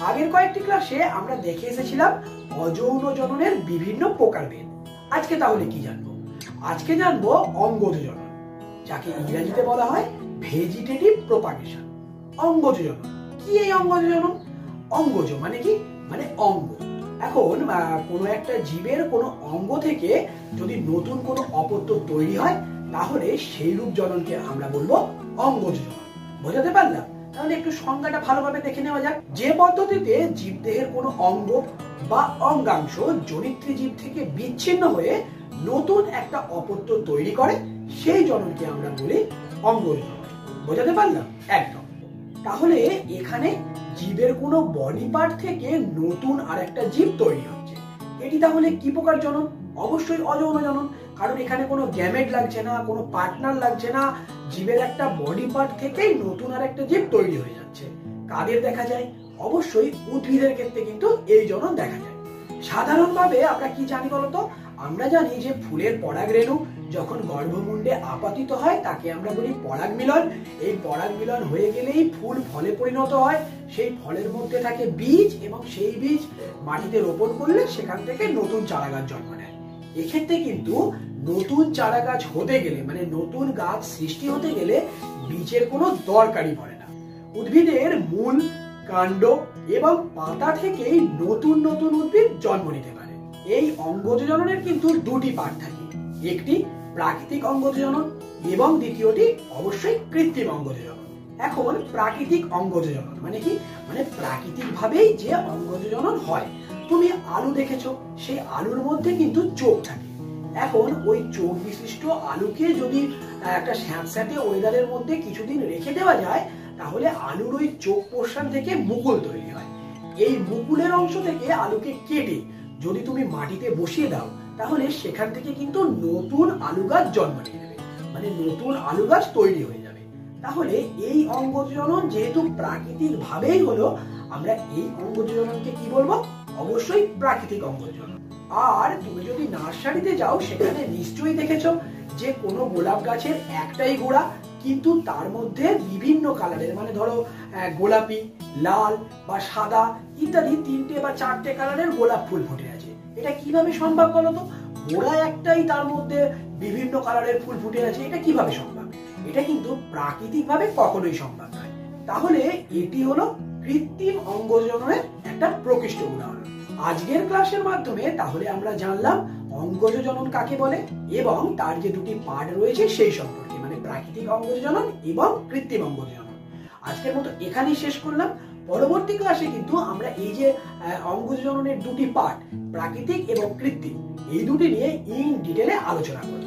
আগের কয়েকটি ক্লাসে আমরা দেখে এসেছিলাম অযৌন জননের বিভিন্ন প্রকারভেদ। আজকে তাহলে কি জানবো? আজকে জানবো অঙ্গজ জনন, যাকে ইংরেজিতে বলা হয় ভেজিটেটিভ প্রপাগেশন। অঙ্গজ জনন কি? এই অঙ্গজ জনন, অঙ্গজ মানে কি? মানে অঙ্গ। এখন কোনো একটা জীবের কোনো অঙ্গ থেকে যদি নতুন কোনো অপত্য তৈরি হয়, তাহলে সেই রূপ জননকে আমরা বলবো অঙ্গজ জনন। বোঝাতে পারলাম? তাহলে একটু সংজ্ঞাটা ভালোভাবে দেখে নেওয়া যাক। যে পদ্ধতিতে জীবদেহের কোনো অঙ্গ বা অঙ্গাংশ জনিত্রী জীব থেকে বিচ্ছিন্ন হয়ে নতুন একটা অপত্য তৈরি করে, সেই জননকে আমরা বলি অঙ্গজ জনন। বোঝাতে পারলাম? একদম। তাহলে এখানে জীবের কোনো বডি পার্ট থেকে নতুন আরেকটা জীব তৈরি হচ্ছে, এটি তাহলে কি প্রকার জনন? অবশ্যই অযৌন জনন। কারণ এখানে কোনো গ্যামেট লাগছে না, কোনো পার্টনার লাগছে না, জীবের একটা বডি পার্ট থেকেই নতুন আরেকটা জীব তৈরি হয়ে যাচ্ছে। কাদের দেখা যায়? অবশ্যই উদ্ভিদের ক্ষেত্রে কিন্তু এই জনন দেখা যায়। সাধারণভাবে আমরা কি জানি বলতো? আমরা জানি যে ফুলের পরাগরেণু যখন গর্ভমুণ্ডে আপাতিত হয় তাকে আমরা বলি পরাগ মিলন। এই পরাগ মিলন হয়ে গেলেই ফুল ফলে পরিণত হয়। সেই ফলের মধ্যে থাকে বীজ, এবং সেই বীজ মাটিতে রোপণ করলে সেখান থেকে নতুন চারা গাছ জন্ম নেয়। এক্ষেত্রে কিন্তু নতুন চারা গাছ হতে গেলে, মানে নতুন গাছ সৃষ্টি হতে গেলে বীজের কোনো দরকারই পড়ে না। উদ্ভিদের মূল, কাণ্ড এবং পাতা থেকেই নতুন নতুন উদ্ভিদ জন্ম নিতে পারে। এই অঙ্গজ জননের কিন্তু দুটি পার্ট থাকে, একটি প্রাকৃতিক অঙ্গজ জনন এবং দ্বিতীয়টি অবশ্যই কৃত্রিম অঙ্গজ জনন। এখন প্রাকৃতিক অঙ্গজ জনন মানে কি? মানে প্রাকৃতিক ভাবেই যে অঙ্গজ জনন হয়। তুমি আলু দেখেছো, সেই আলুর মধ্যে কিন্তু চোখ থাকে। এখন ওই চোখ বিশিষ্ট আলুকে যদি একটা স্যাঁতস্যাঁতে ওয়েদারের মধ্যে কিছুদিন রেখে দেওয়া যায়, তাহলে আলুর ওই চোখ পোর্শন থেকে মুকুল তৈরি হয়। এই মুকুলের অংশ থেকে আলুকে কেটে যদি তুমি মাটিতে বসিয়ে দাও, তাহলে সেখান থেকে কিন্তু নতুন আলু গাছ জন্ম নিয়ে নেবে, মানে নতুন আলু গাছ তৈরি হয়ে যাবে। তাহলে এই অঙ্গজ জনন যেহেতু প্রাকৃতিক ভাবেই হলো, আমরা এই অঙ্গজ জননকে কি বলবো? অবশ্যই প্রাকৃতিক অঙ্গজ জনন। আর তুমি যদি নার্সারিতে যাও, সেখানে নিশ্চয়ই দেখেছো যে কোনো গোলাপ গাছের একটাই গোড়া, কিন্তু তার মধ্যে বিভিন্ন কালারের, মানে ধরো গোলাপি, লাল বা সাদা ইত্যাদি 3টে বা 4টে কালারের গোলাপ ফুল ফুটে আছে। এটা কিভাবে সম্ভব বলো তো? গোড়া একটাই, তার মধ্যে বিভিন্ন কালারের ফুল ফুটে আছে, এটা কিভাবে সম্ভব? এটা কিন্তু প্রাকৃতিক ভাবে কখনোই সম্ভব নয়। তাহলে এটি হলো কৃত্রিম অঙ্গজ জননের একটা প্রকৃষ্ট উদাহরণ। আজকের ক্লাসের মাধ্যমে তাহলে আমরা জানলাম অঙ্গজ জনন কাকে বলে এবং তার যে দুটি পার্ট রয়েছে সেই সম্পর্কে, মানে প্রাকৃতিক অঙ্গজ জনন এবং কৃত্রিম অঙ্গজ জনন। আজকের মতো এখানেই শেষ করলাম। পরবর্তী ক্লাসে কিন্তু আমরা এই যে অঙ্গজ জননের দুটি পার্ট, প্রাকৃতিক এবং কৃত্রিম, এই দুটি নিয়ে ইন ডিটেলে আলোচনা করব।